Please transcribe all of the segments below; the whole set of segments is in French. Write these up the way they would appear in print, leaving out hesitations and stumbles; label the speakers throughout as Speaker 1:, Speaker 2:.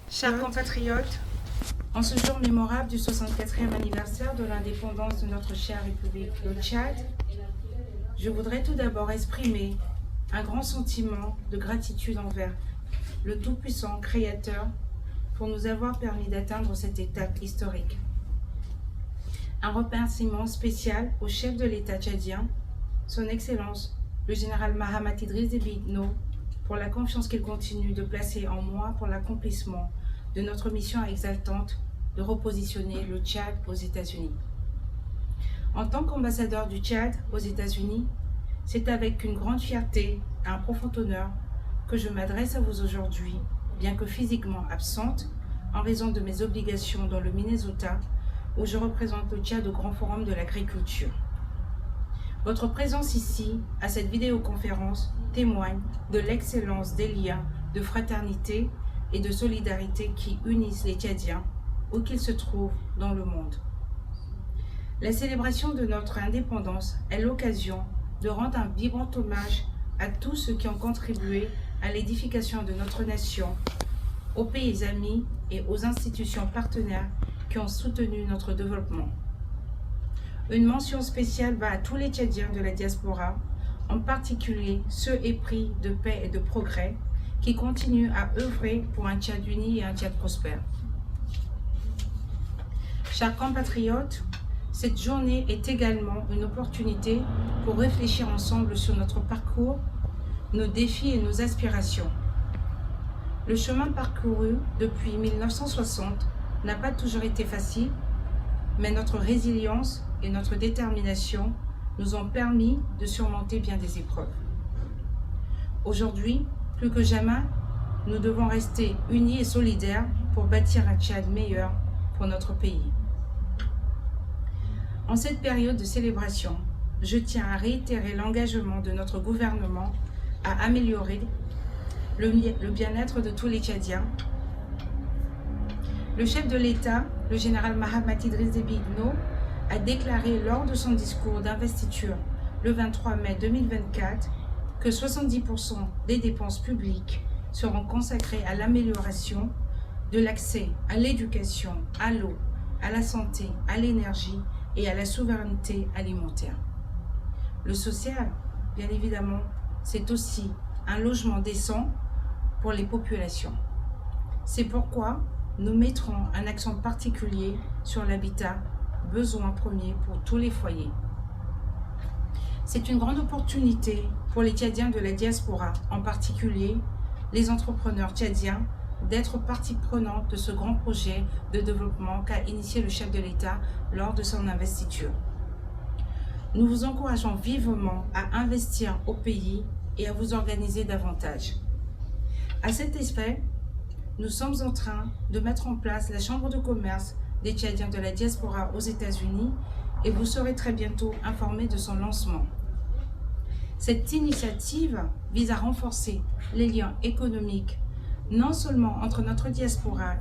Speaker 1: Chers compatriotes, en ce jour mémorable du 64e anniversaire de l'indépendance de notre chère République, le Tchad, je voudrais tout d'abord exprimer un grand sentiment de gratitude envers le Tout-Puissant Créateur pour nous avoir permis d'atteindre cette étape historique. Un remerciement spécial au chef de l'État tchadien, son Excellence, le général Mahamat Idriss Déby Itno, pour la confiance qu'il continue de placer en moi pour l'accomplissement de notre mission exaltante de repositionner le Tchad aux États-Unis. En tant qu'ambassadeur du Tchad aux États-Unis, c'est avec une grande fierté et un profond honneur que je m'adresse à vous aujourd'hui, bien que physiquement absente en raison de mes obligations dans le Minnesota, où je représente le Tchad au Grand Forum de l'Agriculture. Votre présence ici, à cette vidéoconférence, témoigne de l'excellence des liens de fraternité et de solidarité qui unissent les Tchadiens, où qu'ils se trouvent dans le monde. La célébration de notre indépendance est l'occasion de rendre un vibrant hommage à tous ceux qui ont contribué à l'édification de notre nation, aux pays amis et aux institutions partenaires qui ont soutenu notre développement. Une mention spéciale va à tous les Tchadiens de la diaspora, en particulier ceux épris de paix et de progrès, qui continuent à œuvrer pour un Tchad uni et un Tchad prospère. Chers compatriotes, cette journée est également une opportunité pour réfléchir ensemble sur notre parcours, nos défis et nos aspirations. Le chemin parcouru depuis 1960 n'a pas toujours été facile, mais notre résilience et notre détermination nous ont permis de surmonter bien des épreuves. Aujourd'hui, plus que jamais, nous devons rester unis et solidaires pour bâtir un Tchad meilleur pour notre pays. En cette période de célébration, je tiens à réitérer l'engagement de notre gouvernement à améliorer le bien-être de tous les Tchadiens. Le chef de l'État, le général Mahamat Idriss Déby Itno, a déclaré lors de son discours d'investiture le 23 mai 2024 que 70% des dépenses publiques seront consacrées à l'amélioration de l'accès à l'éducation, à l'eau, à la santé, à l'énergie et à la souveraineté alimentaire. Le social, bien évidemment, c'est aussi un logement décent pour les populations. C'est pourquoi nous mettrons un accent particulier sur l'habitat, besoin premier pour tous les foyers. C'est une grande opportunité pour les Tchadiens de la diaspora, en particulier les entrepreneurs tchadiens, d'être partie prenante de ce grand projet de développement qu'a initié le chef de l'État lors de son investiture. Nous vous encourageons vivement à investir au pays et à vous organiser davantage. À cet effet, nous sommes en train de mettre en place la Chambre de commerce des Tchadiens de la diaspora aux États-Unis et vous serez très bientôt informés de son lancement. Cette initiative vise à renforcer les liens économiques, non seulement entre notre diaspora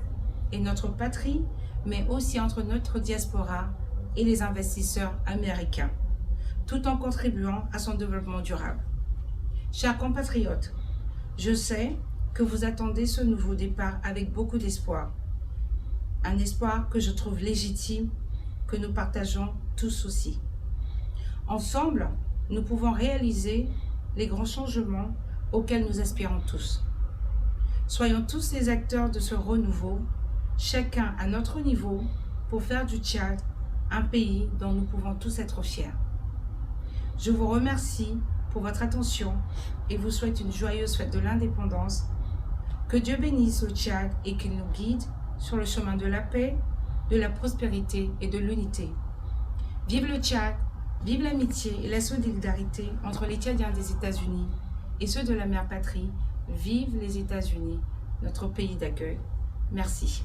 Speaker 1: et notre patrie, mais aussi entre notre diaspora et les investisseurs américains, tout en contribuant à son développement durable. Chers compatriotes, je sais que vous attendez ce nouveau départ avec beaucoup d'espoir. Un espoir que je trouve légitime, que nous partageons tous aussi. Ensemble, nous pouvons réaliser les grands changements auxquels nous aspirons tous. Soyons tous les acteurs de ce renouveau, chacun à notre niveau, pour faire du Tchad un pays dont nous pouvons tous être fiers. Je vous remercie pour votre attention et vous souhaite une joyeuse fête de l'indépendance. Que Dieu bénisse le Tchad et qu'il nous guide sur le chemin de la paix, de la prospérité et de l'unité. Vive le Tchad, vive l'amitié et la solidarité entre les Tchadiens des États-Unis et ceux de la mère patrie. Vive les États-Unis, notre pays d'accueil. Merci.